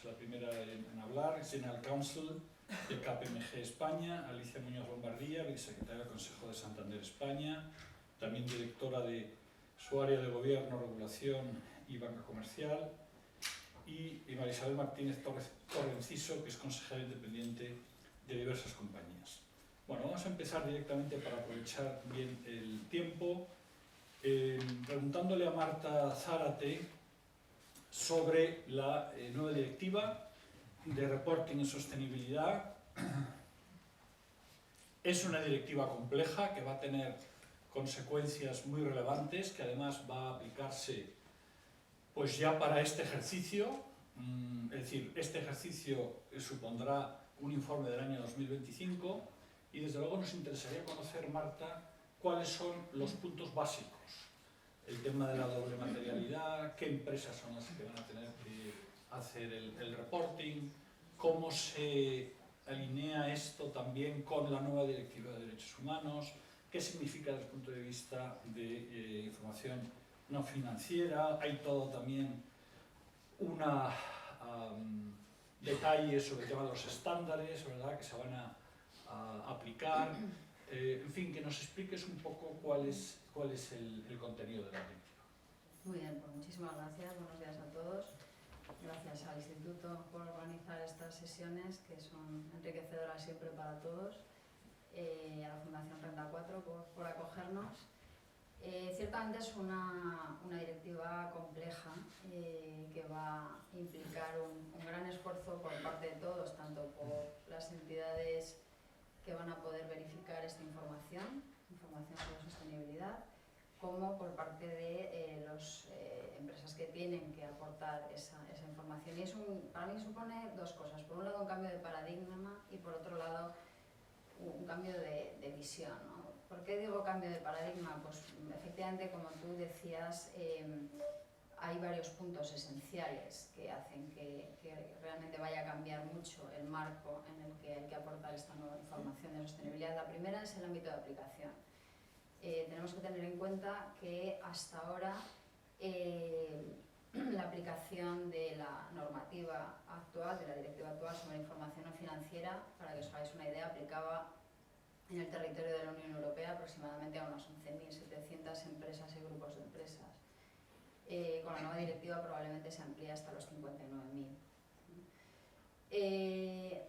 la primera en hablar, General Counsel de KPMG España, Alicia Muñoz Lombardía, vicesecretaria del Consejo de Santander España, también directora de su área de Gobierno, Regulación y Banca Comercial, y María Isabel Martínez Torrenciso, que es consejera independiente de diversas compañías. Bueno, vamos a empezar directamente para aprovechar bien el tiempo, preguntándole a Marta Zárate sobre la nueva directiva de reporting y sostenibilidad. Es una directiva compleja que va a tener consecuencias muy relevantes, que además va a aplicarse pues ya para este ejercicio, es decir, este ejercicio supondrá un informe del año 2025 y desde luego nos interesaría conocer, Marta, cuáles son los puntos básicos. El tema de la doble materialidad, qué empresas son las que van a tener que hacer el reporting, cómo se alinea esto también con la nueva Directiva de Derechos Humanos, qué significa desde el punto de vista de información no financiera. Hay todo también detalles sobre el tema de los estándares, ¿verdad?, que se van a aplicar. En fin, que nos expliques un poco cuál es el contenido de la directiva. Muy bien, pues muchísimas gracias. Buenos días a todos. Gracias al Instituto por organizar estas sesiones que son enriquecedoras siempre para todos, a la Fundación Renta 4 por acogernos. Ciertamente es una directiva compleja que va a implicar un gran esfuerzo por parte de todos, tanto por las entidades que van a poder verificar esta información sobre sostenibilidad, como por parte de las empresas que tienen que aportar esa información. Y para mí supone dos cosas. Por un lado, un cambio de paradigma y por otro lado, un cambio de visión, ¿no? ¿Por qué digo cambio de paradigma? Pues efectivamente, como tú decías, hay varios puntos esenciales que hacen que realmente vaya a cambiar mucho el marco en el que hay que aportar esta nueva información de sostenibilidad. La primera es el ámbito de aplicación. Tenemos que tener en cuenta que hasta ahora la aplicación de la normativa actual, de la directiva actual sobre información no financiera, para que os hagáis una idea, aplicaba en el territorio de la Unión Europea aproximadamente a unas 11.700 empresas y grupos de empresas. Con la nueva directiva probablemente se amplía hasta los 59.000.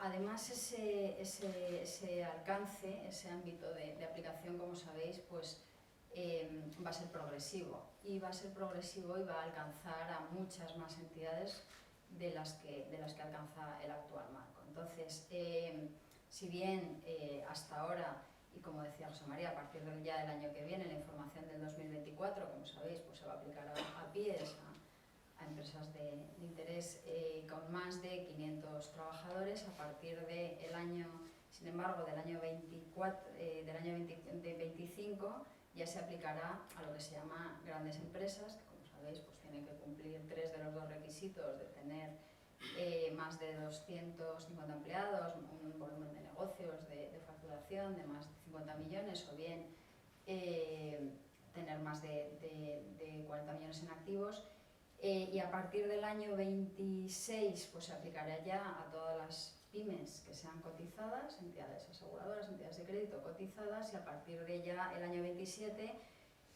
Además, ese alcance, ese ámbito de aplicación, como sabéis, pues va a ser progresivo y va a alcanzar a muchas más entidades de las que alcanza el actual marco. Entonces, si bien hasta ahora, y como decía José María, a partir ya del año que viene, la información del 2024, como sabéis, pues se va a aplicar a PYMEs, a empresas de interés con más de 500 trabajadores. A partir del año, sin embargo, del año 2025 ya se aplicará a lo que se llama grandes empresas, que como sabéis pues tienen que cumplir 3 de los 2 requisitos de tener más de 250 empleados, un volumen de negocios, de facturación de más de 50 millones o bien tener más de 40 millones en activos. Y a partir del año 26 pues se aplicará ya a todas las pymes que sean cotizadas, entidades aseguradoras, entidades de crédito cotizadas, y a partir de ya el año 27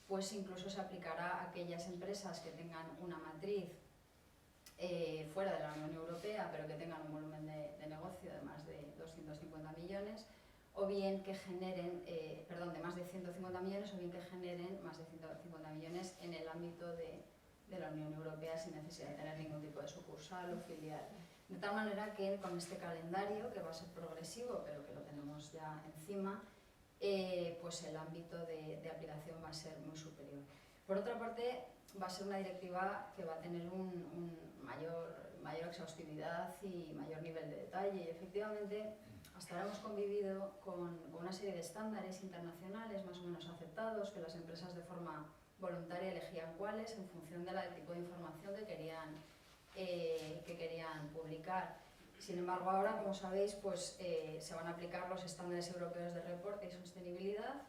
pues incluso se aplicará a aquellas empresas que tengan una matriz fuera de la Unión Europea pero que tengan un volumen de negocio de más de 250 millones o bien que generen, de más de 150 millones o bien que generen más de 150 millones en el ámbito de la Unión Europea sin necesidad de tener ningún tipo de sucursal o filial. De tal manera que con este calendario, que va a ser progresivo, pero que lo tenemos ya encima, pues el ámbito de aplicación va a ser muy superior. Por otra parte, va a ser una directiva que va a tener mayor exhaustividad y mayor nivel de detalle. Y efectivamente, hasta ahora hemos convivido con una serie de estándares internacionales más o menos aceptados, que las empresas de forma voluntaria elegían cuáles en función del tipo de información que querían publicar. Sin embargo, ahora, como sabéis, pues, se van a aplicar los estándares europeos de reporte y sostenibilidad.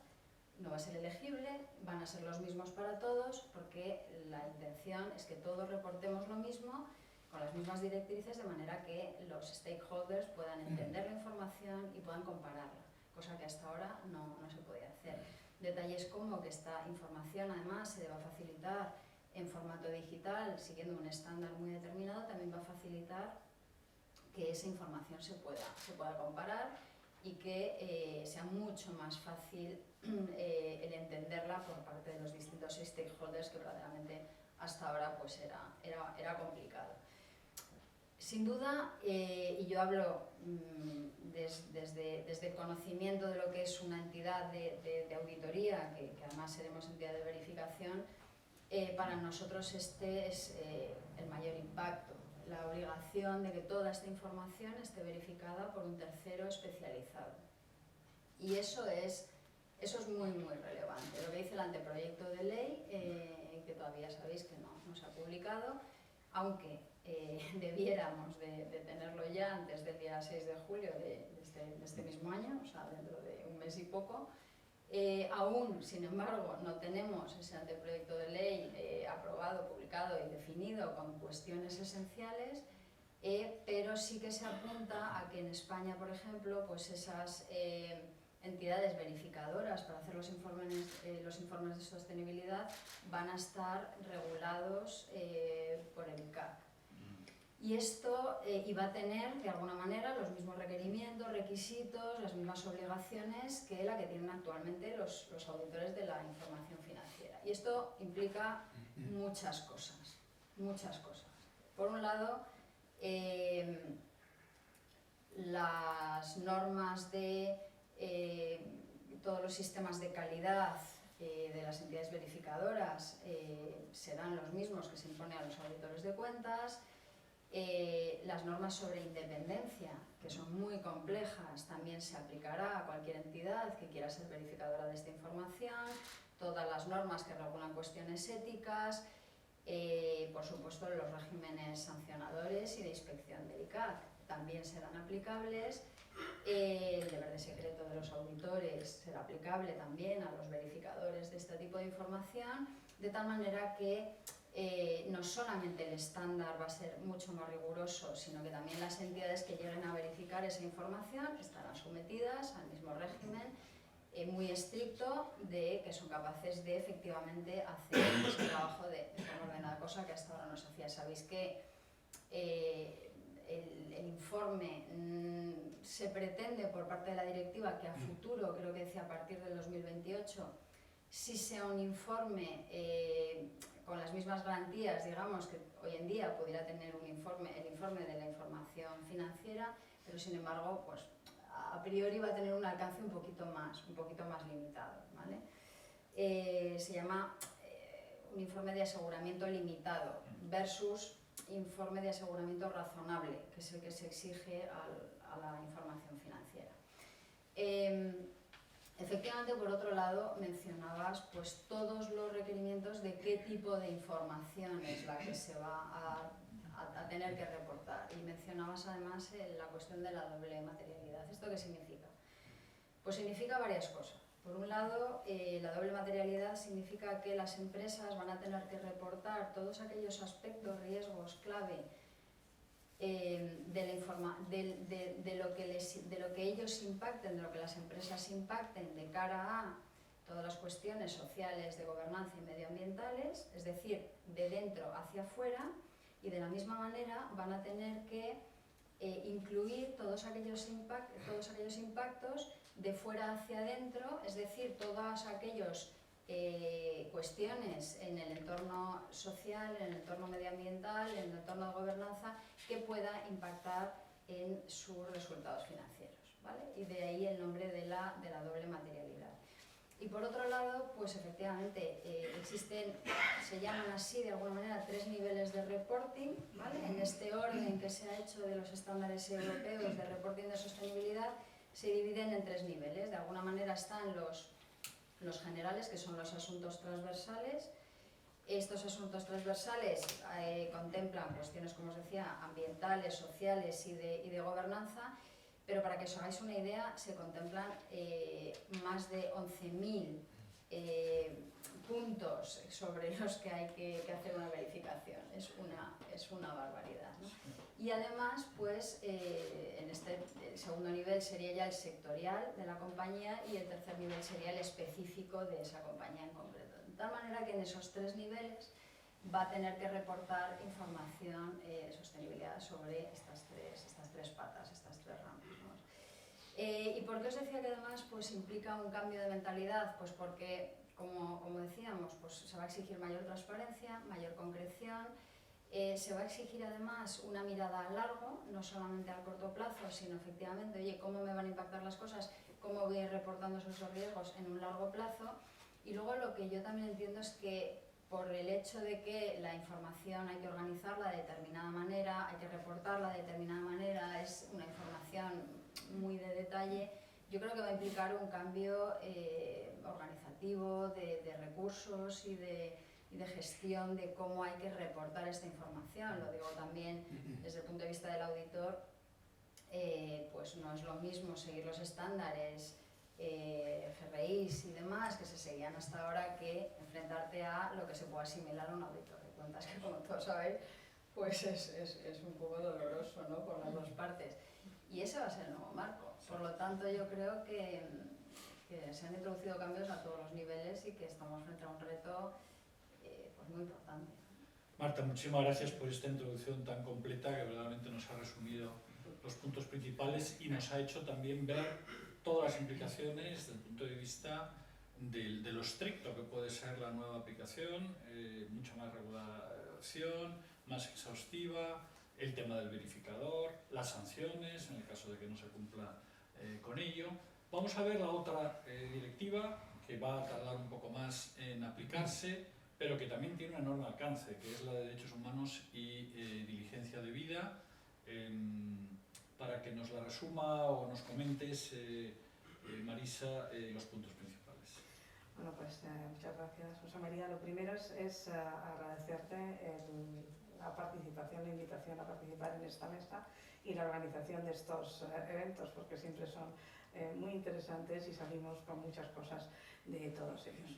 No va a ser elegible, van a ser los mismos para todos, porque la intención es que todos reportemos lo mismo con las mismas directrices, de manera que los stakeholders puedan entender la información y puedan compararla, cosa que hasta ahora no se podía hacer. Detalles como que esta información además se deba facilitar en formato digital, siguiendo un estándar muy determinado, también va a facilitar que esa información se pueda comparar y que sea mucho más fácil el entenderla por parte de los distintos stakeholders, que verdaderamente hasta ahora pues era complicado. Sin duda, y yo hablo desde el conocimiento de lo que es una entidad de auditoría, que además seremos entidad de verificación, para nosotros este es el mayor impacto, la obligación de que toda esta información esté verificada por un tercero especializado. Y eso es muy, muy relevante. Lo que dice el anteproyecto de ley, que todavía sabéis que no se ha publicado, aunque debiéramos de tenerlo ya antes del día 6 de julio de este mismo año, o sea, dentro de un mes y poco. Aún, sin embargo, no tenemos ese anteproyecto de ley aprobado, publicado y definido con cuestiones esenciales, pero sí que se apunta a que en España, por ejemplo, pues esas entidades verificadoras para hacer los informes de sostenibilidad van a estar regulados por el CAC. Y esto iba a tener, de alguna manera, los mismos requerimientos, requisitos, las mismas obligaciones que la que tienen actualmente los auditores de la información financiera. Y esto implica muchas cosas, muchas cosas. Por un lado, las normas de todos los sistemas de calidad de las entidades verificadoras serán los mismos que se imponen a los auditores de cuentas. Las normas sobre independencia, que son muy complejas, también se aplicará a cualquier entidad que quiera ser verificadora de esta información. Todas las normas que regulan cuestiones éticas, por supuesto los regímenes sancionadores y de inspección del ICAC también serán aplicables. El deber de secreto de los auditores será aplicable también a los verificadores de este tipo de información, de tal manera que no solamente el estándar va a ser mucho más riguroso, sino que también las entidades que lleguen a verificar esa información estarán sometidas al mismo régimen muy estricto, de que son capaces de efectivamente hacer ese trabajo de forma ordenada, cosa que hasta ahora no se hacía. Sabéis que el informe se pretende por parte de la directiva que a futuro, creo que decía a partir del 2028, sí sea un informe con las mismas garantías, digamos, que hoy en día pudiera tener el informe de la información financiera, pero sin embargo, pues a priori va a tener un alcance un poquito más limitado, ¿vale? Se llama un informe de aseguramiento limitado versus informe de aseguramiento razonable, que es el que se exige a la información financiera. Efectivamente, por otro lado, mencionabas pues todos los requerimientos de qué tipo de información es la que se va a tener que reportar, y mencionabas además la cuestión de la doble materialidad. ¿Esto qué significa? Pues significa varias cosas. Por un lado, la doble materialidad significa que las empresas van a tener que reportar todos aquellos aspectos, riesgos clave de lo que ellos impacten, de lo que las empresas impacten de cara a todas las cuestiones sociales, de gobernanza y medioambientales, es decir, de dentro hacia afuera, y de la misma manera van a tener que incluir todos aquellos impactos de fuera hacia adentro, es decir, todas aquellas cuestiones en el entorno social, en el entorno medioambiental, en el entorno de gobernanza, que pueda impactar en sus resultados financieros, ¿vale? Y de ahí el nombre de la doble materialidad. Y por otro lado, pues efectivamente existen, se llaman así de alguna manera, 3 niveles de reporting, ¿vale? En este orden que se ha hecho de los estándares europeos de reporting de sostenibilidad, se dividen en 3 niveles. De alguna manera están los generales, que son los asuntos transversales. Estos asuntos transversales contemplan cuestiones, como os decía, ambientales, sociales y de gobernanza, pero para que os hagáis una idea, se contemplan más de 11.000 puntos sobre los que hay que hacer una verificación. Es una barbaridad, ¿no? Y además, pues, en el segundo nivel sería ya el sectorial de la compañía y el tercer nivel sería el específico de esa compañía en concreto. De tal manera que en esos 3 niveles va a tener que reportar información de sostenibilidad sobre estas tres patas, estas 3 ramas, ¿no? ¿Y por qué os decía que además pues, implica un cambio de mentalidad? Pues porque, como decíamos, pues, se va a exigir mayor transparencia, mayor concreción, se va a exigir además una mirada a largo, no solamente a corto plazo, sino efectivamente, oye, ¿cómo me van a impactar las cosas? ¿Cómo voy a ir reportando esos riesgos en un largo plazo? Y luego lo que yo también entiendo es que por el hecho de que la información hay que organizarla de determinada manera, hay que reportarla de determinada manera, es una información muy de detalle, yo creo que va a implicar un cambio organizativo, de recursos y de gestión de cómo hay que reportar esta información. Lo digo también desde el punto de vista del auditor, pues no es lo mismo seguir los estándares GRIs y demás que se seguían hasta ahora que enfrentarte a lo que se puede asimilar a un auditor de cuentas, que como todos sabéis, pues es un poco doloroso, ¿no? Por las 2 partes. Y ese va a ser el nuevo marco. Por lo tanto, yo creo que se han introducido cambios a todos los niveles y que estamos frente a un reto pues muy importante. Marta, muchísimas gracias por esta introducción tan completa que verdaderamente nos ha resumido los puntos principales y nos ha hecho también ver todas las implicaciones desde el punto de vista de lo estricto que puede ser la nueva aplicación, mucha más regulación, más exhaustiva, el tema del verificador, las sanciones en el caso de que no se cumpla con ello. Vamos a ver la otra directiva que va a tardar un poco más en aplicarse, pero que también tiene un enorme alcance, que es la de derechos humanos y diligencia debida. Para que nos la resuma o nos comentes, Marisa, los puntos principales. Bueno, pues muchas gracias, José María. Lo primero es agradecerte la participación, la invitación a participar en esta mesa y la organización de estos eventos, porque siempre son muy interesantes y salimos con muchas cosas de todos ellos.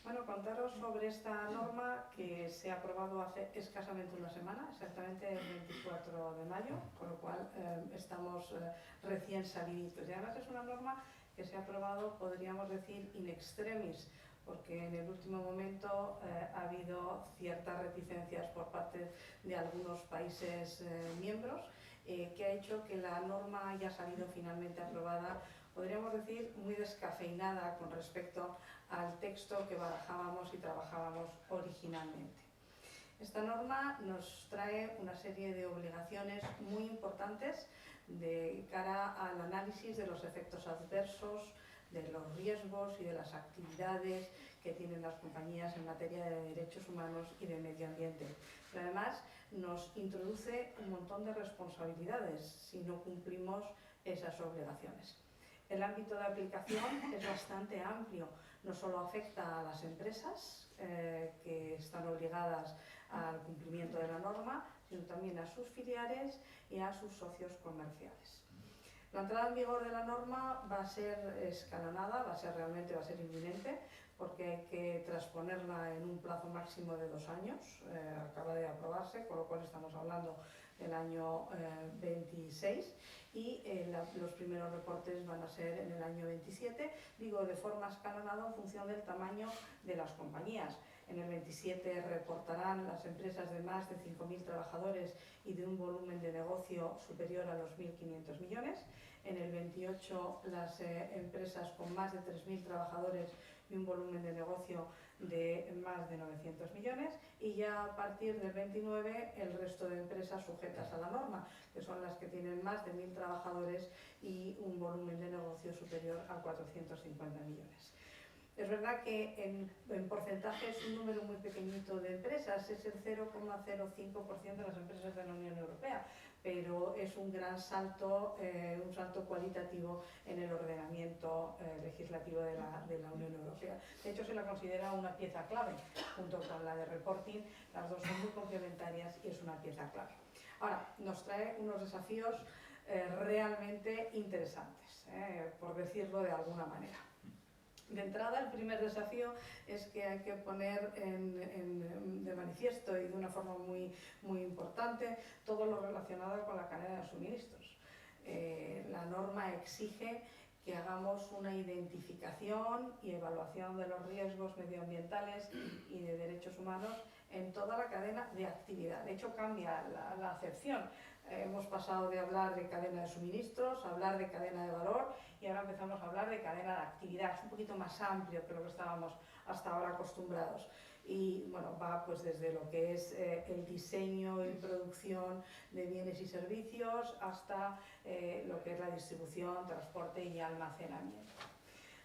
Bueno, contaros sobre esta norma que se ha aprobado hace escasamente una semana, exactamente el 24 de mayo, con lo cual estamos recién saliditos. Y además es una norma que se ha aprobado, podríamos decir, in extremis, porque en el último momento ha habido ciertas reticencias por parte de algunos países miembros, que ha hecho que la norma haya salido finalmente aprobada, podríamos decir, muy descafeinada con respecto al texto que barajábamos y trabajábamos originalmente. Esta norma nos trae una serie de obligaciones muy importantes de cara al análisis de los efectos adversos, de los riesgos y de las actividades que tienen las compañías en materia de derechos humanos y de medio ambiente. Pero además nos introduce un montón de responsabilidades si no cumplimos esas obligaciones. El ámbito de aplicación es bastante amplio, no solo afecta a las empresas que están obligadas al cumplimiento de la norma, sino también a sus filiales y a sus socios comerciales. La entrada en vigor de la norma va a ser escalonada, va a ser inminente, porque hay que transponerla en un plazo máximo de 2 años, acaba de aprobarse, con lo cual estamos hablando del año 26 y los primeros reportes van a ser en el año 27, digo de forma escalonada en función del tamaño de las compañías. En el 27 reportarán las empresas de más de 5.000 trabajadores y de un volumen de negocio superior a los 1.500 millones. En el 28 las empresas con más de 3.000 trabajadores y un volumen de negocio de más de 900 millones y ya a partir del 29 el resto de empresas sujetas a la norma, que son las que tienen más de 1.000 trabajadores y un volumen de negocio superior a 450 millones. Es verdad que en porcentaje es un número muy pequeñito de empresas, es el 0,05% de las empresas de la Unión Europea, pero es un gran salto, un salto cualitativo en el ordenamiento legislativo de la Unión Europea. De hecho, se la considera una pieza clave, junto con la de reporting, las dos son muy complementarias y es una pieza clave. Ahora, nos trae unos desafíos realmente interesantes, por decirlo de alguna manera. De entrada, el primer desafío es que hay que poner de manifiesto y de una forma muy importante todo lo relacionado con la cadena de suministros. La norma exige que hagamos una identificación y evaluación de los riesgos medioambientales y de derechos humanos en toda la cadena de actividad. De hecho, cambia la acepción. Hemos pasado de hablar de cadena de suministros a hablar de cadena de valor y ahora empezamos a hablar de cadena de actividad. Es un poquito más amplio que lo que estábamos hasta ahora acostumbrados. Y bueno, va pues desde lo que es el diseño y producción de bienes y servicios hasta lo que es la distribución, transporte y almacenamiento.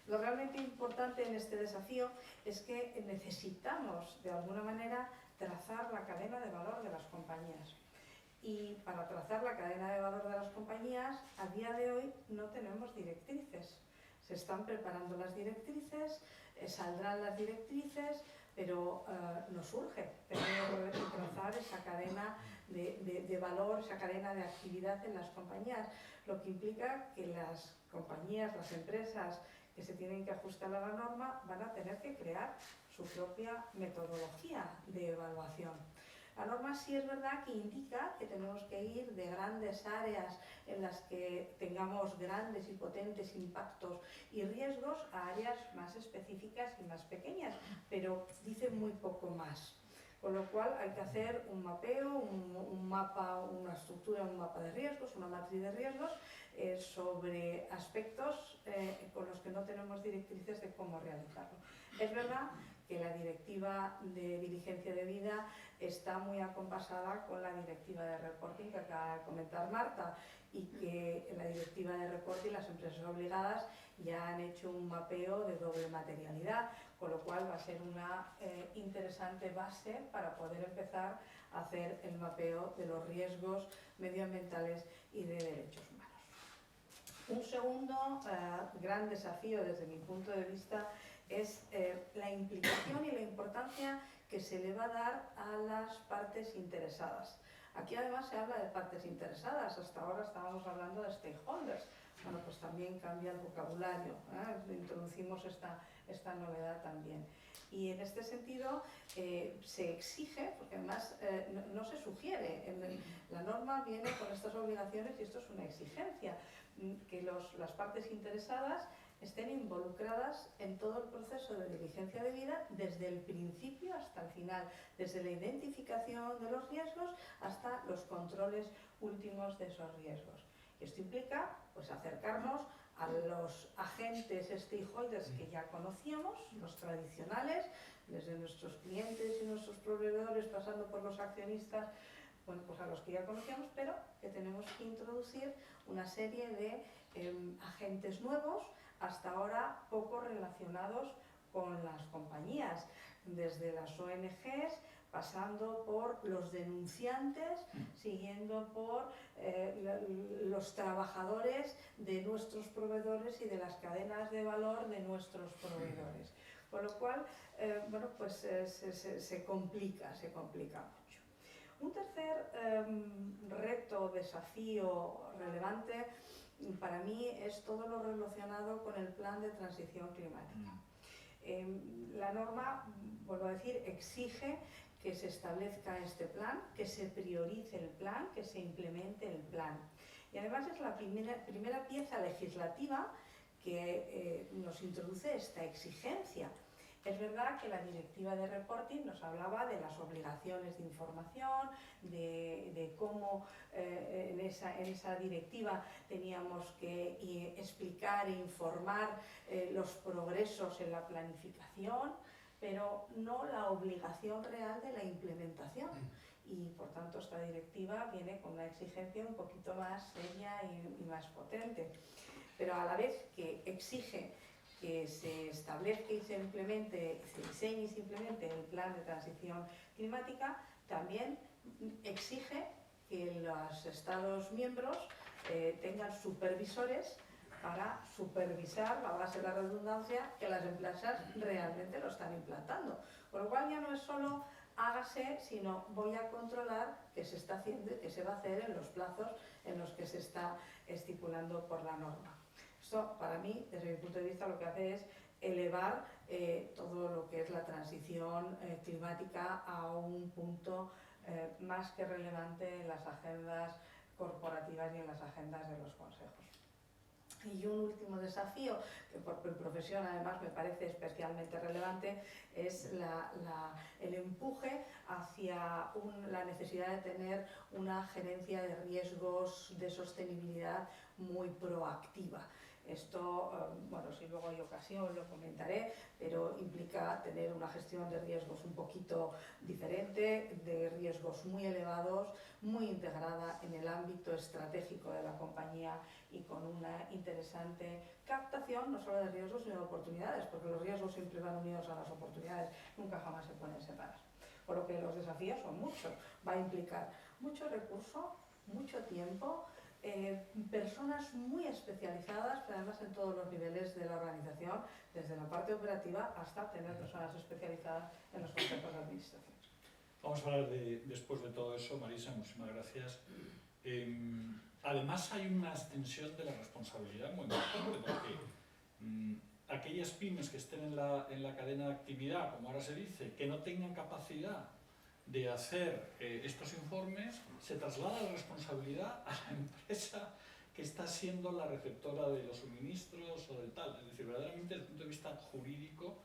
Lo realmente importante en este desafío es que necesitamos de alguna manera trazar la cadena de valor de las compañías. Y para trazar la cadena de valor de las compañías, a día de hoy no tenemos directrices. Se están preparando las directrices, saldrán las directrices, pero nos urge tener que trazar esa cadena de valor, esa cadena de actividad en las compañías, lo que implica que las compañías, las empresas que se tienen que ajustar a la norma van a tener que crear su propia metodología de evaluación. La norma sí es verdad que indica que tenemos que ir de grandes áreas en las que tengamos grandes y potentes impactos y riesgos a áreas más específicas y más pequeñas, pero dice muy poco más. Con lo cual hay que hacer un mapeo, un mapa, una estructura, un mapa de riesgos, una matriz de riesgos sobre aspectos con los que no tenemos directrices de cómo realizarlo. Es verdad que la directiva de diligencia de vida está muy acompasada con la directiva de reporting que acaba de comentar Marta y que en la directiva de reporting las empresas obligadas ya han hecho un mapeo de doble materialidad, con lo cual va a ser una interesante base para poder empezar a hacer el mapeo de los riesgos medioambientales y de derechos humanos. Un segundo gran desafío desde mi punto de vista es la implicación y la importancia que se le va a dar a las partes interesadas. Aquí además se habla de partes interesadas, hasta ahora estábamos hablando de stakeholders. Bueno, pues también cambia el vocabulario, introducimos esta novedad también. Y en este sentido se exige, porque además no se sugiere, la norma viene con estas obligaciones y esto es una exigencia, que las partes interesadas estén involucradas en todo el proceso de diligencia de vida desde el principio hasta el final, desde la identificación de los riesgos hasta los controles últimos de esos riesgos. Esto implica pues, acercarnos a los agentes stakeholders que ya conocíamos, los tradicionales, desde nuestros clientes y nuestros proveedores, pasando por los accionistas, bueno, pues a los que ya conocíamos, pero que tenemos que introducir una serie de agentes nuevos, hasta ahora poco relacionados con las compañías, desde las ONGs, pasando por los denunciantes, siguiendo por los trabajadores de nuestros proveedores y de las cadenas de valor de nuestros proveedores. Con lo cual, bueno, pues se complica mucho. Un tercer reto, desafío relevante para mí es todo lo relacionado con el plan de transición climática. La norma, vuelvo a decir, exige que se establezca este plan, que se priorice el plan, que se implemente el plan. Y además es la primera pieza legislativa que nos introduce esta exigencia. Es verdad que la directiva de reporting nos hablaba de las obligaciones de información, de cómo en esa directiva teníamos que explicar e informar los progresos en la planificación, pero no la obligación real de la implementación. Y por tanto esta directiva viene con una exigencia un poquito más seria y más potente. Pero a la vez que exige que se establezca y se implemente, se diseñe y se implemente el plan de transición climática, también exige que los Estados miembros tengan supervisores para supervisar, a base de la redundancia, que las empresas realmente lo están implantando. Con lo cual ya no es solo hágase, sino voy a controlar que se está haciendo y que se va a hacer en los plazos en los que se está estipulando por la norma. Esto, para mí, desde mi punto de vista, lo que hace es elevar todo lo que es la transición climática a un punto más que relevante en las agendas corporativas y en las agendas de los consejos. Y un último desafío, que por mi profesión además me parece especialmente relevante, es el empuje hacia la necesidad de tener una gerencia de riesgos de sostenibilidad muy proactiva. Esto, bueno, si luego hay ocasión lo comentaré, pero implica tener una gestión de riesgos un poquito diferente, de riesgos muy elevados, muy integrada en el ámbito estratégico de la compañía y con una interesante captación no solo de riesgos sino de oportunidades, porque los riesgos siempre van unidos a las oportunidades, nunca jamás se pueden separar. Por lo que los desafíos son muchos, va a implicar mucho recurso, mucho tiempo, personas muy especializadas, pero además en todos los niveles de la organización, desde la parte operativa hasta tener personas especializadas en los consejos de administración. Vamos a hablar después de todo eso, Marisa, muchísimas gracias. Además hay una extensión de la responsabilidad muy importante, porque aquellas pymes que estén en la cadena de actividad, como ahora se dice, que no tengan capacidad de hacer estos informes, se traslada la responsabilidad a la empresa que está siendo la receptora de los suministros o de tal. Es decir, verdaderamente desde el punto de vista jurídico,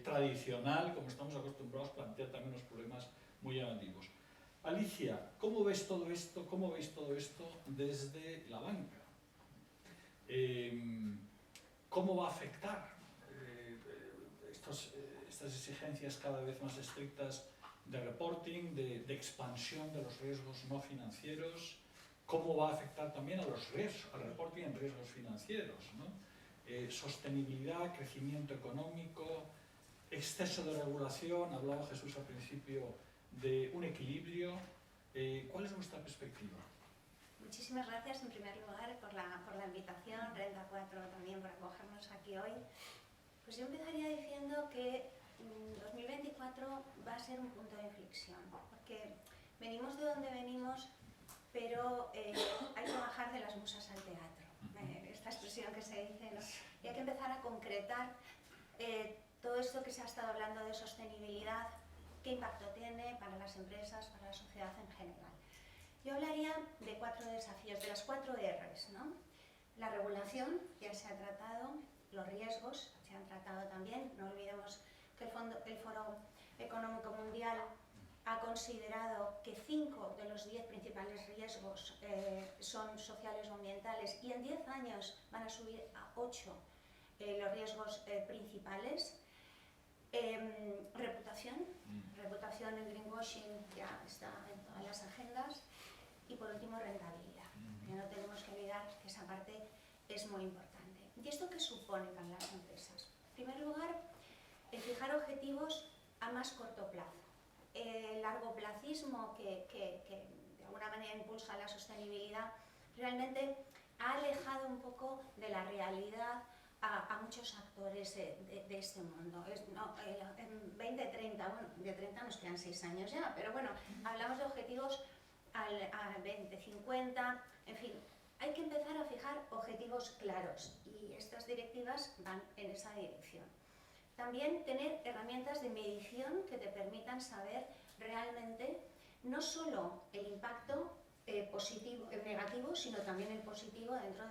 tradicional, como estamos acostumbrados, plantea también unos problemas muy llamativos. Alicia, ¿cómo ves todo esto? ¿Cómo veis todo esto desde la banca? ¿Cómo va a afectar estas exigencias cada vez más estrictas de reporting, de expansión de los riesgos no financieros? ¿Cómo va a afectar también a los riesgos, al reporting en riesgos financieros, ¿no? Sostenibilidad, crecimiento económico, exceso de regulación, hablaba Jesús al principio de un equilibrio. ¿Cuál es vuestra perspectiva? Muchísimas gracias en primer lugar por la invitación, Renta 4 también por acogernos aquí hoy. Pues yo empezaría diciendo que 2024 va a ser un punto de inflexión, porque venimos de donde venimos, pero hay que bajar de las musas al teatro, esta expresión que se dice, ¿no? Y hay que empezar a concretar todo esto que se ha estado hablando de sostenibilidad, qué impacto tiene para las empresas, para la sociedad en general. Yo hablaría de 4 desafíos, de las 4 R's, ¿no? La regulación, ya se ha tratado, los riesgos se han tratado también, no olvidemos que el Foro Económico Mundial ha considerado que 5 de los 10 principales riesgos son sociales o ambientales y en 10 años van a subir a 8 los riesgos principales. Reputación en greenwashing ya está en todas las agendas. Y por último, rentabilidad, que no tenemos que olvidar que esa parte es muy importante. ¿Y esto qué supone para las empresas? En primer lugar, el fijar objetivos a más corto plazo. El largoplacismo que de alguna manera impulsa la sostenibilidad realmente ha alejado un poco de la realidad a muchos actores de este mundo. En 2030, bueno, de 30 nos quedan 6 años ya, pero bueno, hablamos de objetivos a 2050, en fin, hay que empezar a fijar objetivos claros y estas directivas van en esa dirección. También tener herramientas de medición que te permitan saber realmente no solo el impacto positivo, el negativo, sino también el positivo dentro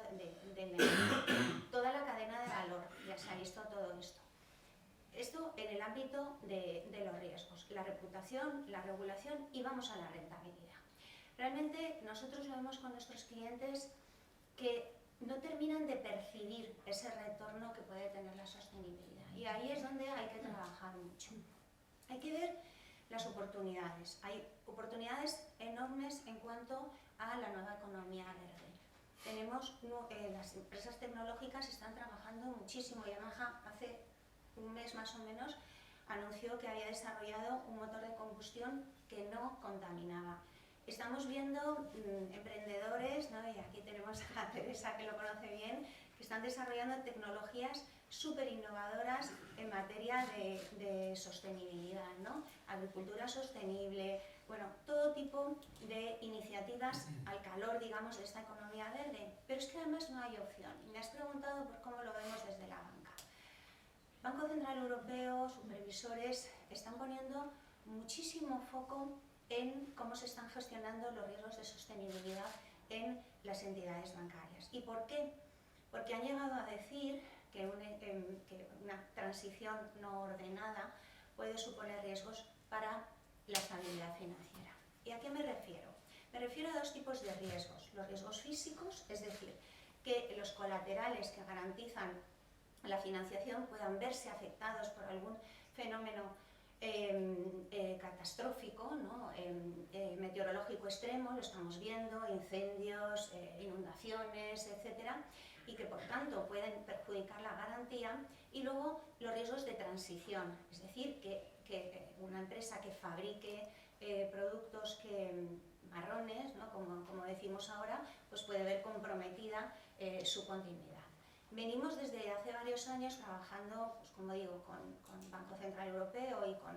del negocio. Toda la cadena de valor, ya se ha visto todo esto. Esto en el ámbito de los riesgos, la reputación, la regulación y vamos a la rentabilidad. Realmente nosotros lo vemos con nuestros clientes que no terminan de percibir ese retorno que puede tener la sostenibilidad y ahí es donde hay que trabajar mucho. Hay que ver las oportunidades. Hay oportunidades enormes en cuanto a la nueva economía verde. Tenemos, las empresas tecnológicas están trabajando muchísimo. Yamaha hace un mes más o menos anunció que había desarrollado un motor de combustión que no contaminaba. Estamos viendo emprendedores, ¿no? Y aquí tenemos a Teresa que lo conoce bien, que están desarrollando tecnologías súper innovadoras en materia de sostenibilidad, ¿no? Agricultura sostenible, bueno, todo tipo de iniciativas al calor, digamos, de esta economía verde. Pero es que además no hay opción. Y me has preguntado por cómo lo vemos desde la banca. Banco Central Europeo, supervisores, están poniendo muchísimo foco en cómo se están gestionando los riesgos de sostenibilidad en las entidades bancarias. ¿Y por qué? Porque han llegado a decir que una transición no ordenada puede suponer riesgos para la estabilidad financiera. ¿Y a qué me refiero? Me refiero a dos tipos de riesgos. Los riesgos físicos, es decir, que los colaterales que garantizan la financiación puedan verse afectados por algún fenómeno catastrófico, ¿no? Meteorológico extremo, lo estamos viendo, incendios, inundaciones, etcétera, y que por tanto pueden perjudicar la garantía. Y luego los riesgos de transición, es decir, que una empresa que fabrique productos marrones, ¿no? como decimos ahora, pues puede ver comprometida su continuidad. Venimos desde hace varios años trabajando, pues como digo, con Banco Central Europeo y con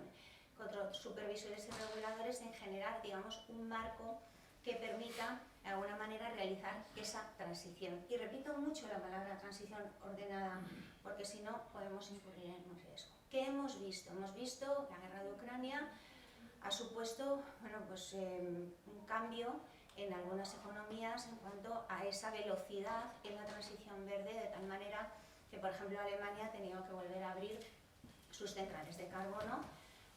otros supervisores y reguladores en generar, digamos, un marco que permita de alguna manera realizar esa transición. Y repito mucho la palabra transición ordenada, porque si no podemos incurrir en un riesgo. ¿Qué hemos visto? Hemos visto que la guerra de Ucrania ha supuesto, bueno, pues, un cambio en algunas economías en cuanto a esa velocidad en la transición verde, de tal manera que, por ejemplo, Alemania ha tenido que volver a abrir sus centrales de carbono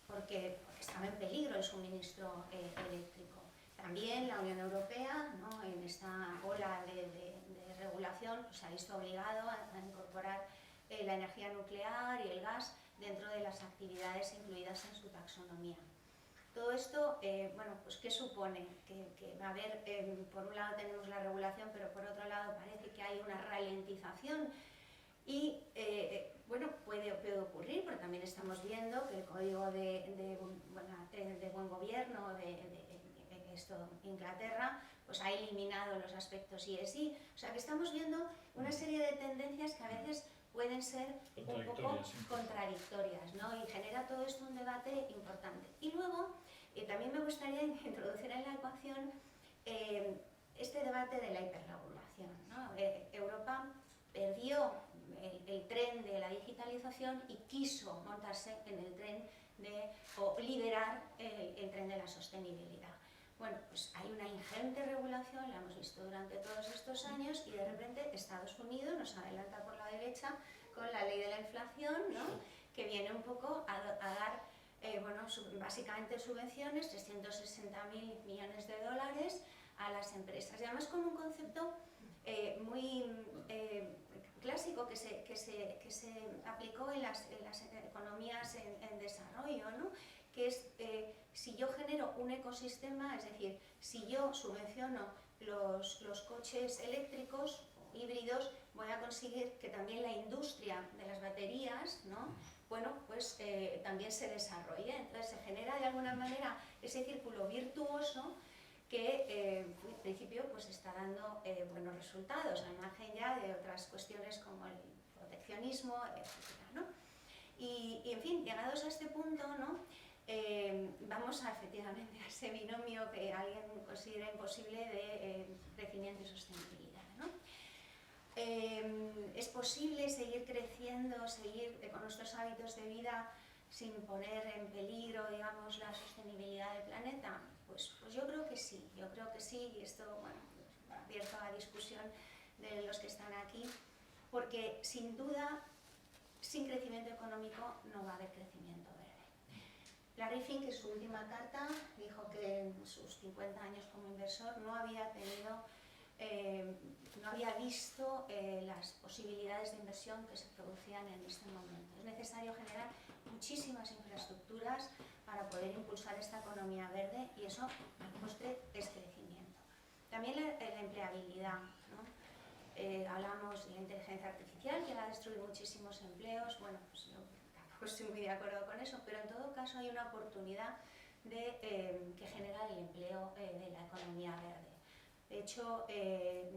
porque estaba en peligro el suministro eléctrico. También la Unión Europea, ¿no? En esta ola de regulación, pues, se ha visto obligado a incorporar la energía nuclear y el gas dentro de las actividades incluidas en su taxonomía. Todo esto, bueno, pues ¿qué supone? Que a ver, por un lado tenemos la regulación, pero por otro lado parece que hay una ralentización y, bueno, puede ocurrir, pero también estamos viendo que el Código de Buen Gobierno de Inglaterra, pues ha eliminado los aspectos ESG. O sea que estamos viendo una serie de tendencias que a veces pueden ser un poco contradictorias, ¿no? Y genera todo esto un debate importante. Y luego, también me gustaría introducir en la ecuación este debate de la hiperregulación, ¿no? Europa perdió el tren de la digitalización y quiso montarse en el tren o liderar el tren de la sostenibilidad. Bueno, pues hay una ingente regulación, la hemos visto durante todos estos años, y de repente Estados Unidos nos adelanta por la derecha con la ley de la inflación, ¿no? Que viene un poco a dar, bueno, básicamente subvenciones, 360.000 millones de dólares a las empresas. Y además con un concepto muy clásico que se aplicó en las economías en desarrollo, ¿no? Que es, si yo genero un ecosistema, es decir, si yo subvenciono los coches eléctricos o híbridos, voy a conseguir que también la industria de las baterías, ¿no? Bueno, pues también se desarrolle. Entonces se genera de alguna manera ese círculo virtuoso que en principio pues está dando buenos resultados, al margen ya de otras cuestiones como el proteccionismo, etc., ¿no? Y en fin, llegados a este punto, ¿no? Vamos efectivamente a ese binomio que alguien considera imposible de crecimiento y sostenibilidad, ¿no? ¿Es posible seguir creciendo, seguir con nuestros hábitos de vida sin poner en peligro, digamos, la sostenibilidad del planeta? Pues yo creo que sí, y esto, bueno, abierto a discusión de los que están aquí, porque sin duda, sin crecimiento económico no va a haber crecimiento verde. Larry Fink, en su última carta, dijo que en sus 50 años como inversor no había visto las posibilidades de inversión que se producían en este momento. Es necesario generar muchísimas infraestructuras para poder impulsar esta economía verde, y eso, al postre, es crecimiento. También la empleabilidad, ¿no? Hablamos de la inteligencia artificial, que va a destruir muchísimos empleos. Bueno, pues yo tampoco estoy muy de acuerdo con eso, pero en todo caso hay una oportunidad que genera el empleo de la economía verde. De hecho,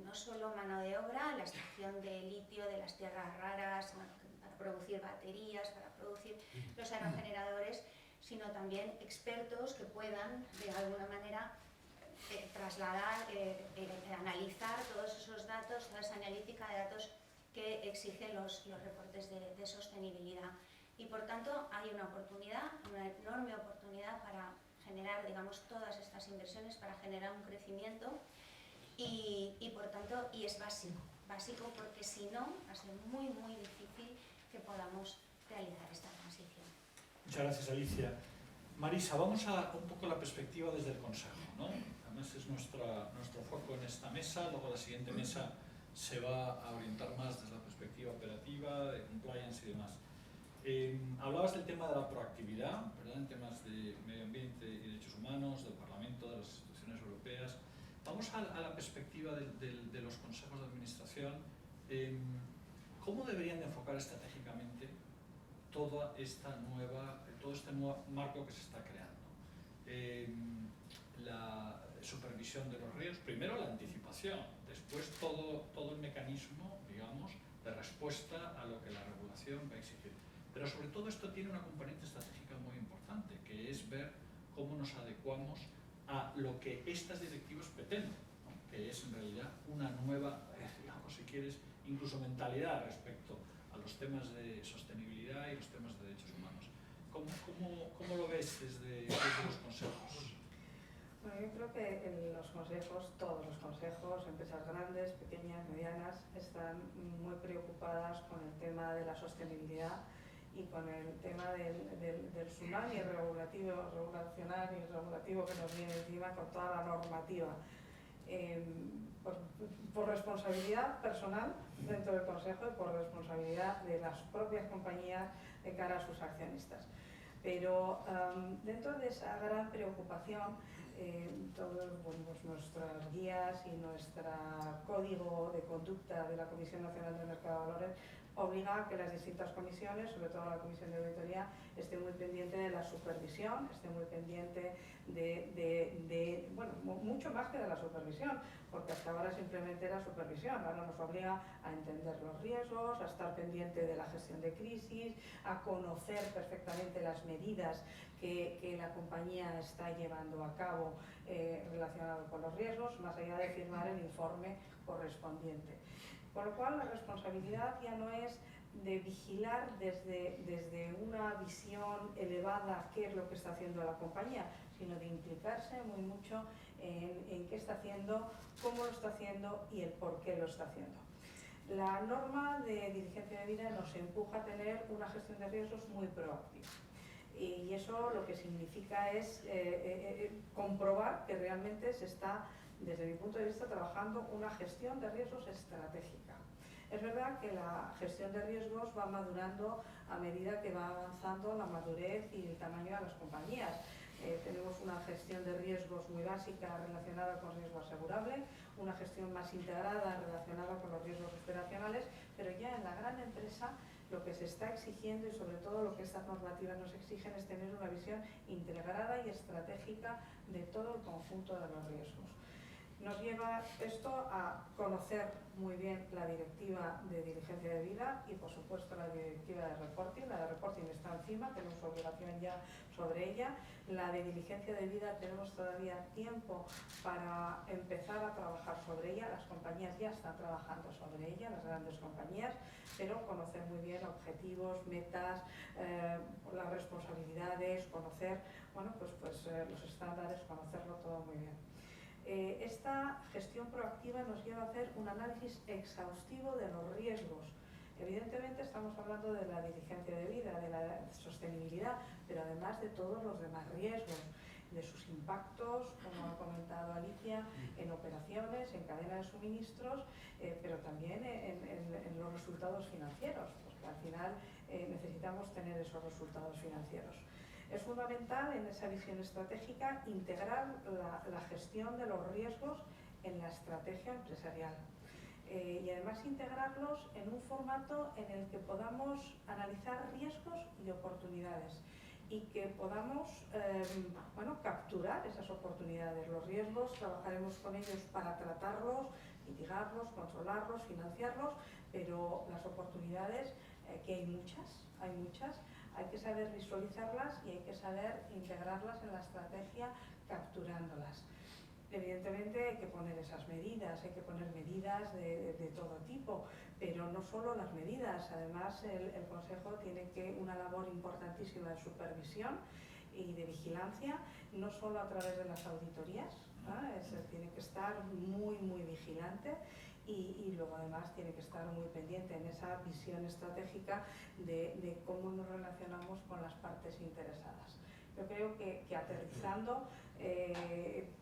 no solo mano de obra, la extracción de litio de las tierras raras, bueno, para producir baterías, para producir los aerogeneradores, sino también expertos que puedan, de alguna manera, trasladar, analizar todos esos datos, toda esa analítica de datos que exige los reportes de sostenibilidad. Y por tanto hay una oportunidad, una enorme oportunidad para generar, digamos, todas estas inversiones, para generar un crecimiento y por tanto, y es básico porque si no va a ser muy difícil que podamos realizar esta transición. Muchas gracias, Alicia. Marisa, vamos a un poco la perspectiva desde el Consejo, ¿no? Además es nuestro foco en esta mesa, luego la siguiente mesa se va a orientar más desde la perspectiva operativa, de compliance y demás. Hablabas del tema de la proactividad, ¿verdad? En temas de medio ambiente y derechos humanos, del Parlamento, de las instituciones europeas. Vamos a la perspectiva de los consejos de administración. ¿Cómo deberían de enfocar estratégicamente todo este nuevo marco que se está creando? La supervisión de los riesgos, primero la anticipación, después todo el mecanismo, digamos, de respuesta a lo que la regulación va a exigir. Pero sobre todo esto tiene una componente estratégica muy importante, que es ver cómo nos adecuamos a lo que estas directivas pretenden, ¿no? Que es en realidad una nueva, digamos, si quieres, incluso mentalidad respecto a los temas de sostenibilidad y los temas de derechos humanos. ¿Cómo lo ves desde los consejos? Bueno, yo creo que en los consejos, todos los consejos, empresas grandes, pequeñas, medianas, están muy preocupadas con el tema de la sostenibilidad y con el tema del tsunami regulacional y regulativo que nos viene encima con toda la normativa. Por responsabilidad personal dentro del Consejo y por responsabilidad de las propias compañías de cara a sus accionistas. Pero dentro de esa gran preocupación, todas nuestras guías y nuestro código de conducta de la Comisión Nacional del Mercado de Valores obliga a que las distintas comisiones, sobre todo la Comisión de Auditoría, esté muy pendiente de la supervisión, esté muy pendiente bueno, mucho más que de la supervisión, porque hasta ahora simplemente era supervisión, ahora nos obliga a entender los riesgos, a estar pendiente de la gestión de crisis, a conocer perfectamente las medidas que la compañía está llevando a cabo relacionado con los riesgos, más allá de firmar el informe correspondiente. Con lo cual, la responsabilidad ya no es de vigilar desde una visión elevada qué es lo que está haciendo la compañía, sino de implicarse muy mucho en qué está haciendo, cómo lo está haciendo y el por qué lo está haciendo. La norma de diligencia de vida nos empuja a tener una gestión de riesgos muy proactiva. Y eso lo que significa es comprobar que realmente se está, desde mi punto de vista, trabajando una gestión de riesgos estratégica. Es verdad que la gestión de riesgos va madurando a medida que va avanzando la madurez y el tamaño de las compañías. Tenemos una gestión de riesgos muy básica relacionada con riesgo asegurable, una gestión más integrada relacionada con los riesgos operacionales, pero ya en la gran empresa lo que se está exigiendo y sobre todo lo que estas normativas nos exigen es tener una visión integrada y estratégica de todo el conjunto de los riesgos. Nos lleva esto a conocer muy bien la directiva de diligencia de vida y por supuesto la directiva de reporting. La de reporting está encima, tenemos obligación ya sobre ella. La de diligencia de vida tenemos todavía tiempo para empezar a trabajar sobre ella. Las compañías ya están trabajando sobre ella, las grandes compañías, pero conocer muy bien objetivos, metas, las responsabilidades, conocer los estándares, conocerlo todo muy bien. Esta gestión proactiva nos lleva a hacer un análisis exhaustivo de los riesgos. Evidentemente estamos hablando de la diligencia de vida, de la sostenibilidad, pero además de todos los demás riesgos, de sus impactos, como ha comentado Alicia, en operaciones, en cadena de suministros, pero también en los resultados financieros, porque al final necesitamos tener esos resultados financieros. Es fundamental en esa visión estratégica integrar la gestión de los riesgos en la estrategia empresarial y además integrarlos en un formato en el que podamos analizar riesgos y oportunidades y que podamos capturar esas oportunidades. Los riesgos trabajaremos con ellos para tratarlos, mitigarlos, controlarlos, financiarlos, pero las oportunidades, que hay muchas, hay que saber visualizarlas y hay que saber integrarlas en la estrategia capturándolas. Evidentemente hay que poner esas medidas, hay que poner medidas de todo tipo, Pero no solo las medidas, además el Consejo tiene una labor importantísima de supervisión y de vigilancia, no solo a través de las auditorías, tiene que estar muy vigilante y luego además tiene que estar muy pendiente en esa visión estratégica de cómo nos relacionamos con las partes interesadas. Yo creo que aterrizando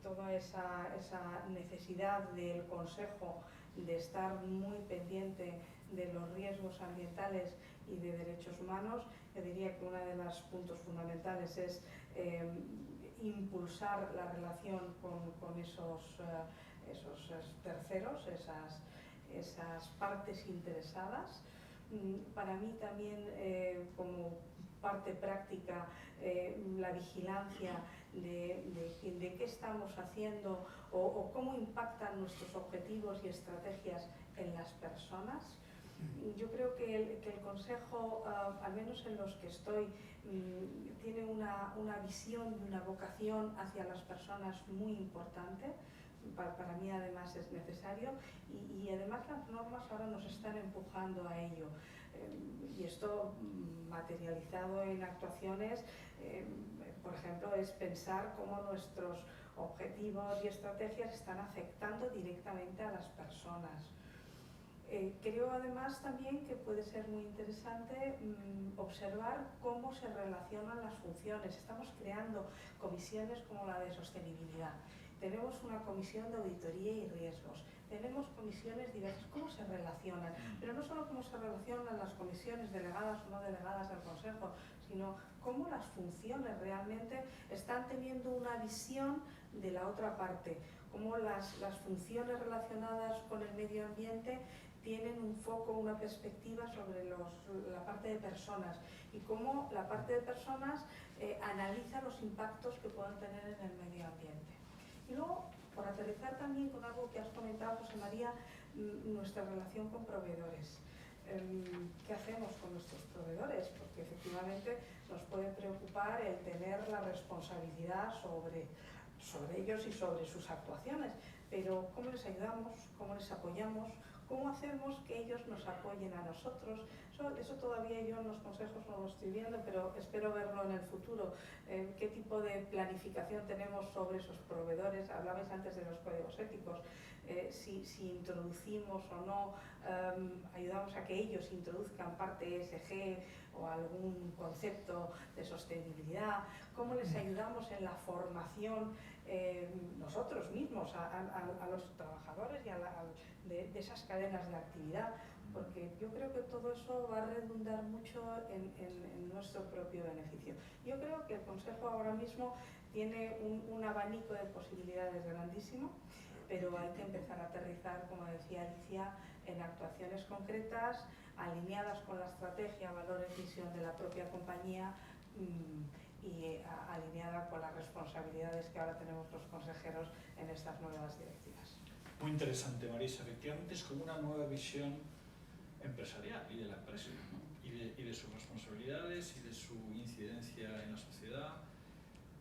toda esa necesidad del Consejo de estar muy pendiente de los riesgos ambientales y de derechos humanos, yo diría que uno de los puntos fundamentales es impulsar la relación con esos terceros, esas partes interesadas. Para mí también, como parte práctica, la vigilancia de qué estamos haciendo o cómo impactan nuestros objetivos y estrategias en las personas. Yo creo que el Consejo, al menos en los que estoy, tiene una visión y una vocación hacia las personas muy importante. Para mí además es necesario y además las normas ahora nos están empujando a ello. Y esto materializado en actuaciones, por ejemplo, es pensar cómo nuestros objetivos y estrategias están afectando directamente a las personas. Creo además también que puede ser muy interesante observar cómo se relacionan las funciones. Estamos creando comisiones como la de sostenibilidad. Tenemos una comisión de auditoría y riesgos. Tenemos comisiones diversas. ¿Cómo se relacionan? Pero no solo cómo se relacionan las comisiones delegadas o no delegadas del Consejo, sino cómo las funciones realmente están teniendo una visión de la otra parte. Cómo las funciones relacionadas con el medio ambiente tienen un foco, una perspectiva sobre la parte de personas y cómo la parte de personas analiza los impactos que puedan tener en el medio ambiente. Y luego, por aterrizar también con algo que has comentado, José María, nuestra relación con proveedores. ¿Qué hacemos con nuestros proveedores? Porque efectivamente nos puede preocupar el tener la responsabilidad sobre ellos y sobre sus actuaciones, pero ¿cómo les ayudamos? ¿Cómo les apoyamos? ¿Cómo hacemos que ellos nos apoyen a nosotros? Eso todavía yo en los consejos no lo estoy viendo, pero espero verlo en el futuro. ¿Qué tipo de planificación tenemos sobre esos proveedores? Hablabais antes de los códigos éticos. Si introducimos o no, ayudamos a que ellos introduzcan parte ESG o algún concepto de sostenibilidad. ¿Cómo les ayudamos en la formación nosotros mismos a los trabajadores y de esas cadenas de actividad? Porque yo creo que todo eso va a redundar mucho en nuestro propio beneficio. Yo creo que el Consejo ahora mismo tiene un abanico de posibilidades grandísimo, pero hay que empezar a aterrizar, como decía Alicia, en actuaciones concretas, alineadas con la estrategia, valores, visión de la propia compañía y alineada con las responsabilidades que ahora tenemos los consejeros en estas nuevas directivas. Muy interesante, Marisa. Efectivamente es como una nueva visión empresarial y de la empresa, ¿no? y de sus responsabilidades y de su incidencia en la sociedad.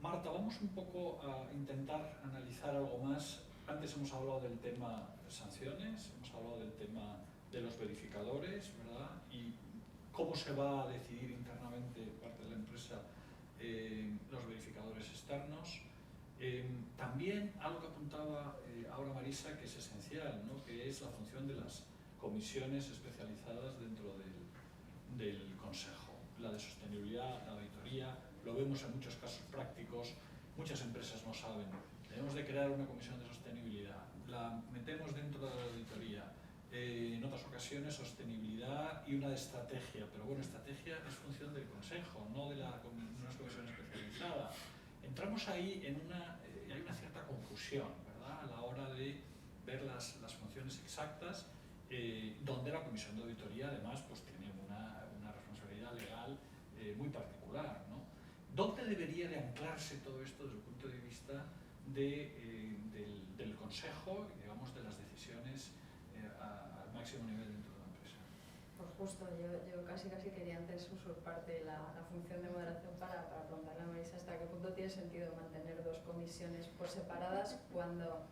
Marta, vamos un poco a intentar analizar algo más. Antes hemos hablado del tema sanciones, hemos hablado del tema de los verificadores, ¿verdad? Y cómo se va a decidir internamente parte de la empresa los verificadores externos. También algo que apuntaba ahora Marisa, que es esencial, ¿no? Que es la función de las comisiones especializadas dentro del Consejo. La de sostenibilidad, la auditoría, lo vemos en muchos casos prácticos, muchas empresas no saben. Tenemos de crear una comisión de sostenibilidad, la metemos dentro de la auditoría, en otras ocasiones sostenibilidad y una de estrategia, pero bueno, estrategia es función del Consejo, no de una comisión especializada. Entramos ahí hay una cierta confusión, ¿verdad? A la hora de ver las funciones exactas, donde la comisión de auditoría además pues tiene una responsabilidad legal muy particular, ¿no? ¿Dónde debería de anclarse todo esto desde el punto de vista del Consejo, digamos, de las decisiones al máximo nivel dentro de la empresa? Pues justo, yo casi quería antes usurparte la función de moderación para preguntarle a Marisa hasta qué punto tiene sentido mantener dos comisiones por separadas cuando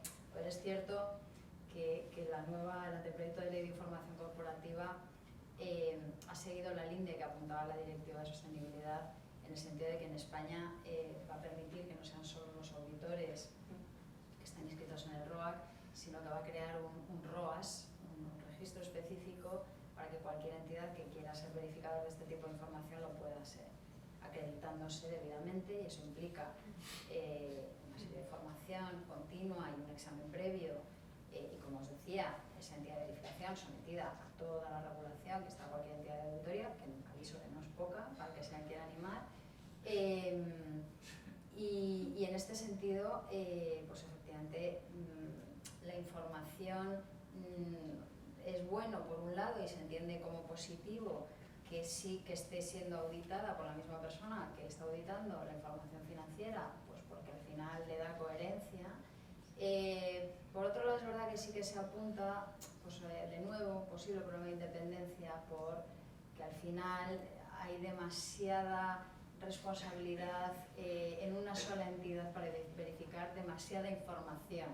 es cierto que el anteproyecto de ley de información corporativa ha seguido la línea que apuntaba la Directiva de Sostenibilidad, en el sentido de que en España va a permitir que no sean solo los auditores que están inscritos en el ROAC, sino que va a crear un ROAS, un registro específico, para que cualquier entidad que quiera ser verificador de este tipo de información lo pueda ser, acreditándose debidamente, y eso implica una serie de formación continua y un examen previo, y como os decía, esa entidad de verificación sometida a toda la regulación que está cualquier entidad de auditoría, que aviso que no es poca, para que se quiera animar. Y en este sentido, pues efectivamente, la información es bueno por un lado y se entiende como positivo que sí que esté siendo auditada por la misma persona que está auditando la información financiera, pues porque al final le da coherencia. Por otro lado, es verdad que sí que se apunta, pues de nuevo, un posible problema de independencia, porque al final hay demasiada responsabilidad en una sola entidad para verificar demasiada información.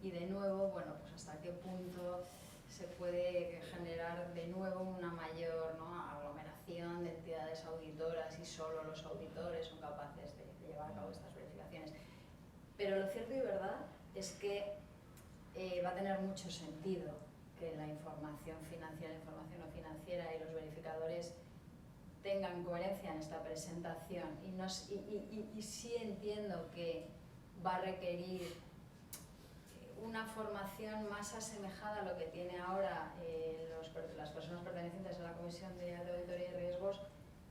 Y de nuevo, bueno, pues hasta qué punto se puede generar de nuevo una mayor, ¿no?, aglomeración de entidades auditoras, y solo los auditores son capaces de llevar a cabo estas verificaciones. Pero lo cierto y verdad es que va a tener mucho sentido que la información financiera, la información no financiera y los verificadores tengan coherencia en esta presentación, y sí entiendo que va a requerir una formación más asemejada a lo que tiene ahora las personas pertenecientes a la Comisión de Auditoría y Riesgos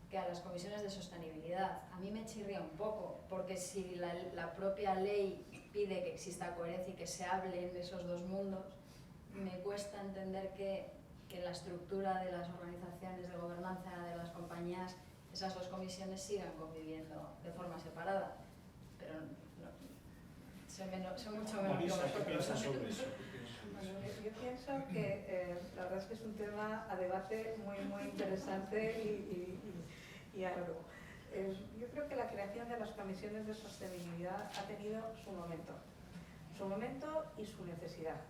que a las comisiones de sostenibilidad. A mí me chirría un poco, porque si la propia ley pide que exista coherencia y que se hable de esos dos mundos, me cuesta entender que la estructura de las organizaciones de gobernanza de las compañías, esas dos comisiones sigan conviviendo de forma separada. Pero sé mucho menos que Marisa, ¿qué vosotros. piensas sobre eso? Bueno, yo pienso que la verdad es que es un tema a debate muy, muy interesante y arduo. Yo creo que la creación de las comisiones de sostenibilidad ha tenido su momento y su necesidad.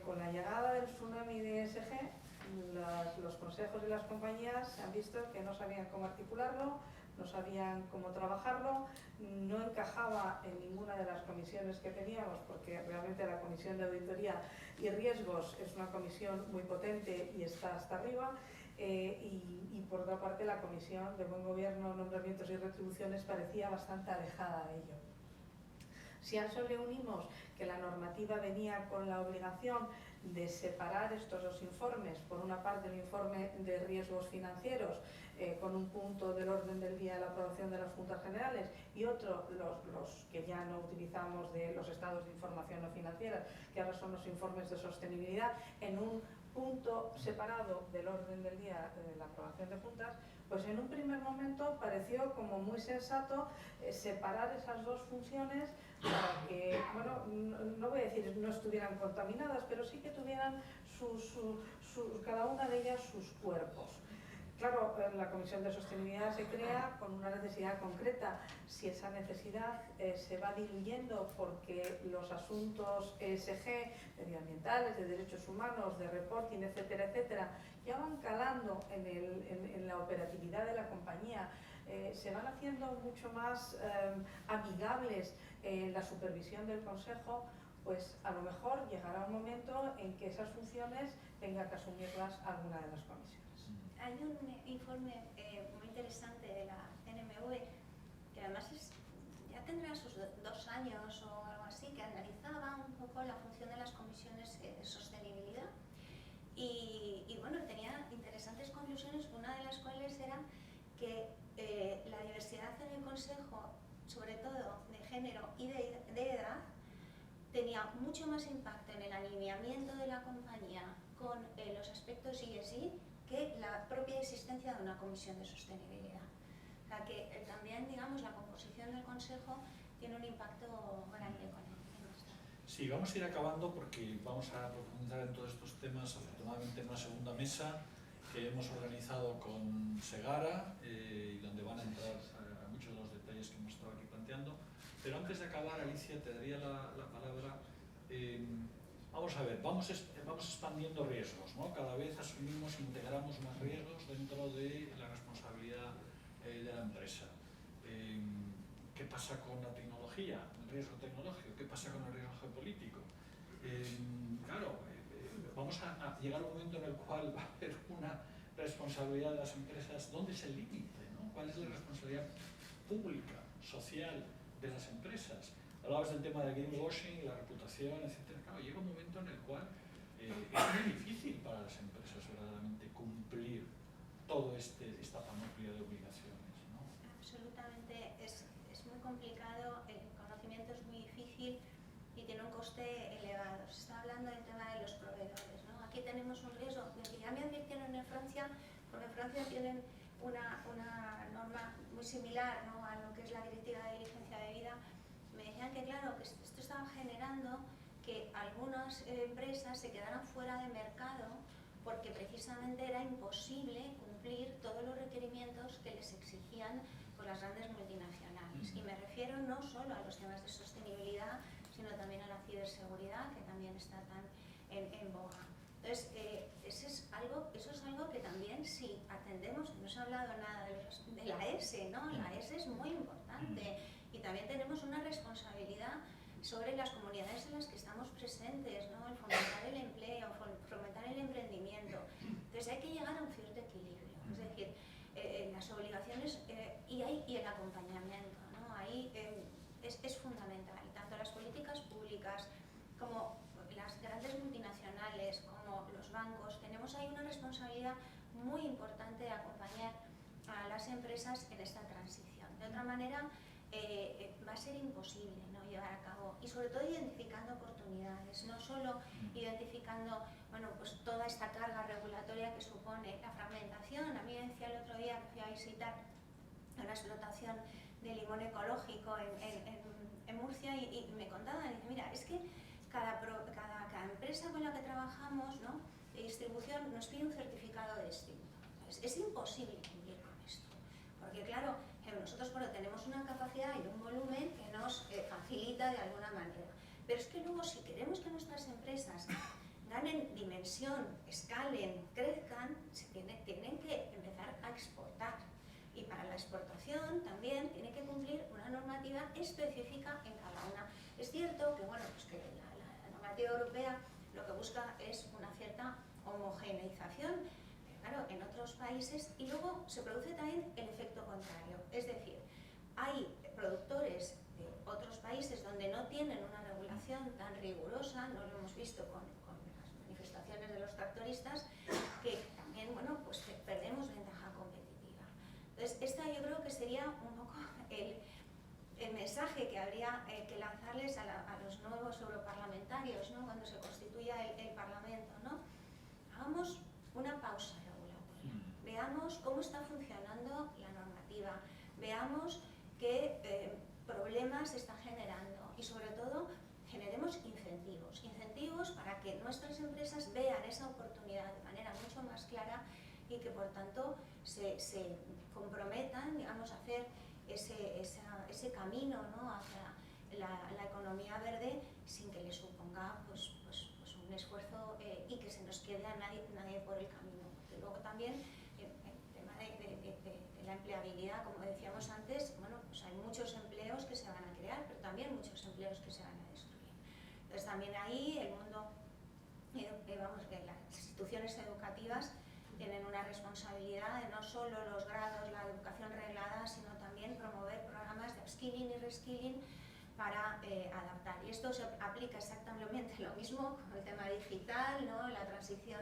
Con la llegada del tsunami de ESG, los consejos y las compañías se han visto que no sabían cómo articularlo, no sabían cómo trabajarlo, no encajaba en ninguna de las comisiones que teníamos, porque realmente la Comisión de Auditoría y Riesgos es una comisión muy potente y está hasta arriba, y por otra parte la Comisión de Buen Gobierno, Nombramientos y Retribuciones parecía bastante alejada de ello. Si a eso le unimos que la normativa venía con la obligación de separar estos dos informes, por una parte el informe de riesgos financieros, con un punto del orden del día de la aprobación de las Juntas Generales, y otro, los que ya no utilizamos, de los estados de información no financiera, que ahora son los informes de sostenibilidad, en un punto separado del orden del día de la aprobación de juntas, pues en un primer momento pareció como muy sensato separar esas dos funciones para que, bueno, no voy a decir no estuvieran contaminadas, pero sí que tuvieran cada una de ellas sus cuerpos. Claro, la Comisión de Sostenibilidad se crea con una necesidad concreta. Si esa necesidad se va diluyendo porque los asuntos ESG, medioambientales, de derechos humanos, de reporting, etcétera, etcétera, ya van calando en la operatividad de la compañía, se van haciendo mucho más amigables la supervisión del Consejo, pues a lo mejor llegará un momento en que esas funciones tenga que asumirlas alguna de las comisiones. Hay un informe muy interesante de la CNMV, que además ya tendrá sus 2 años o algo así, que analizaba un poco la función de las comisiones de sostenibilidad, y bueno, tenía interesantes conclusiones, una de las cuales era que la diversidad en el Consejo, sobre todo de género y de edad, tenía mucho más impacto en el alineamiento de la compañía con los aspectos ESG que la propia existencia de una comisión de sostenibilidad. O sea que también, digamos, la composición del Consejo tiene un impacto grande con esto. Sí, vamos a ir acabando porque vamos a profundizar en todos estos temas, afortunadamente en una segunda mesa que hemos organizado con Segara, y donde van a entrar a muchos de los detalles que hemos estado aquí planteando. Pero antes de acabar, Alicia, te daría la palabra. Vamos a ver, vamos expandiendo riesgos, ¿no? Cada vez asumimos, integramos más riesgos dentro de la responsabilidad de la empresa. ¿Qué pasa con la tecnología, el riesgo tecnológico? ¿Qué pasa con el riesgo geopolítico? Claro, vamos a llegar a un momento en el cual va a haber una responsabilidad de las empresas. ¿Dónde es el límite, ¿no? ¿Cuál es la responsabilidad pública, social de las empresas? Hablabas del tema del greenwashing, la reputación, etc. Claro, llega un momento en el cual es muy difícil para las empresas verdaderamente cumplir toda esta panoplia de obligaciones, ¿no? Absolutamente, es muy complicado, el conocimiento es muy difícil y tiene un coste elevado. Se está hablando del tema de los proveedores, ¿no? Aquí tenemos un riesgo, del que ya me advirtieron en Francia, porque en Francia tienen una norma muy similar, ¿no?, a lo que es la Directiva de Diligencia Debida. Me decían que, claro, que esto estaba generando que algunas empresas se quedaran fuera de mercado porque precisamente era imposible cumplir todos los requerimientos que les exigían por las grandes multinacionales. Y me refiero no solo a los temas de sostenibilidad, sino también a la ciberseguridad, que también está tan en boga. Entonces, eso es algo que también, si atendemos, no se ha hablado nada de la ESE, ¿no? La ESE es muy importante y también tenemos una responsabilidad sobre las comunidades en las que estamos presentes, ¿no? El fomentar el empleo, fomentar el emprendimiento. Entonces hay que llegar a un cierto equilibrio, es decir, las obligaciones y el acompañamiento, ¿no? Ahí es fundamental, tanto las políticas públicas como las grandes multinacionales, como los bancos, tenemos ahí una responsabilidad muy importante de acompañar a las empresas en esta transición. De otra manera, va a ser imposible, ¿no?, llevar a cabo, y sobre todo identificando oportunidades, no solo identificando, bueno, pues toda esta carga regulatoria que supone la fragmentación. A mí me decía el otro día que fui a visitar una explotación de limón ecológico en Murcia y me contaban, y dice, mira, es que cada empresa con la que trabajamos, ¿no?, de distribución nos pide un certificado de distribuidor. Es imposible cumplir con esto, porque claro, nosotros tenemos una capacidad y un volumen que nos facilita de alguna manera, pero es que luego, si queremos que nuestras empresas ganen dimensión, escalen, crezcan, tienen que empezar a exportar, y para la exportación también tiene que cumplir una normativa específica en cada una. Es cierto que, bueno, pues que la normativa europea lo que busca es una cierta homogeneización, claro, en otros países, y luego se produce también el efecto contrario, es decir, hay productores de otros países donde no tienen una regulación tan rigurosa, no lo hemos visto con las manifestaciones de los tractoristas, que también, bueno, pues que perdemos ventaja competitiva. Entonces, esta yo creo que sería un poco el mensaje que habría que lanzarles a los nuevos europarlamentarios, ¿no?, cuando se constituya el Parlamento, ¿no? Hagamos una pausa regulatoria, veamos cómo está funcionando la normativa, veamos qué problemas está generando y, sobre todo, generemos incentivos para que nuestras empresas vean esa oportunidad de manera mucho más clara y que, por tanto, se comprometan, digamos, a hacer ese camino, ¿no?, hacia la economía verde, sin que les suponga pues un esfuerzo y que se nos quede a nadie por el camino. Porque luego también el tema de la empleabilidad, como decíamos antes, bueno, pues hay muchos empleos que se van a crear, pero también muchos empleos que se van a destruir. Entonces también ahí el mundo, vamos, que las instituciones educativas tienen una responsabilidad de no solo los grados, la educación reglada, sino también promover programas de upskilling y reskilling para adaptar. Y esto se aplica exactamente lo mismo con el tema digital, ¿no?, la transición,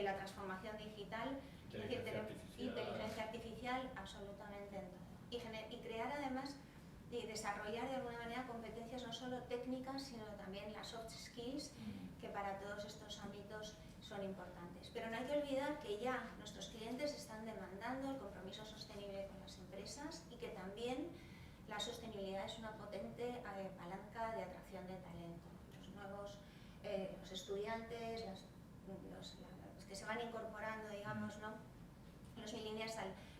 la transformación digital, es decir, tenemos inteligencia artificial absolutamente en todo. Y crear además y desarrollar de alguna manera competencias no solo técnicas, sino también las soft skills, que para todos estos ámbitos son importantes. Pero no hay que olvidar que ya nuestros clientes están demandando el compromiso sostenible con las empresas y que también la sostenibilidad es una potente palanca de atracción de talento. Los nuevos los estudiantes, los que se van incorporando, digamos, ¿no?, los millennials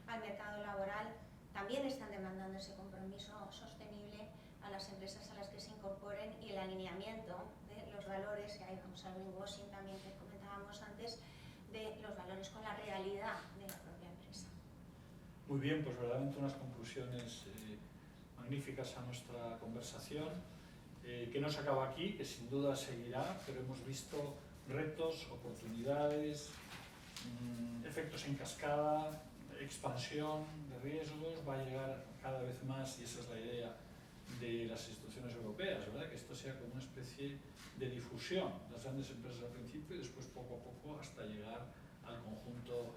al mercado laboral, también están demandando ese compromiso sostenible a las empresas a las que se incorporen y el alineamiento de los valores, y ahí vamos al greenwashing también que comentábamos antes, de los valores con la realidad de la propia empresa. Muy bien, pues verdaderamente unas conclusiones magníficas a nuestra conversación, que no se acaba aquí, que sin duda seguirá, pero hemos visto retos, oportunidades, efectos en cascada, expansión de riesgos, va a llegar cada vez más, y esa es la idea de las instituciones europeas, ¿verdad? Que esto sea como una especie de difusión, las grandes empresas al principio y después poco a poco hasta llegar al conjunto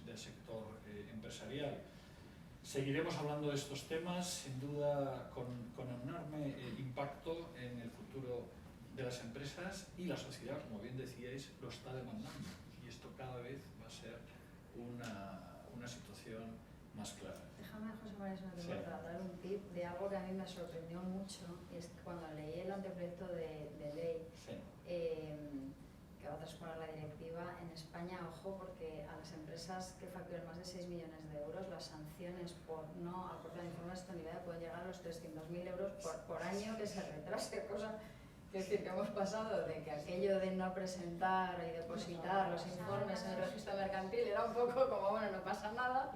del sector empresarial. Seguiremos hablando de estos temas, sin duda con enorme impacto en el futuro de las empresas, y la sociedad, como bien decíais, lo está demandando, y esto cada vez va a ser una situación más clara. Déjame, José María, si no te Sí. importa, dar un tip de algo que a mí me sorprendió mucho, y es que cuando leí el anteproyecto de ley Sí. que va a transponer la directiva, en España, ojo, porque a las empresas que facturen más de 6 millones de euros, las sanciones por no aportar informes de sostenibilidad pueden llegar a los 300.000 euros por año que se retrase, cosa que decir que hemos pasado de que aquello de no presentar y depositar los informes en el registro mercantil era un poco como, bueno, no pasa nada,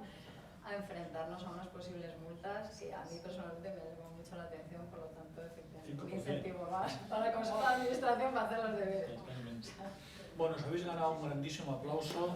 a enfrentarnos a unas posibles multas, que a mí personalmente me llamó mucho la atención, por lo tanto, efectivamente, un 5%. incentivo más para el Consejo de Administración para hacer los deberes. Totalmente. Bueno, os habéis ganado un grandísimo aplauso.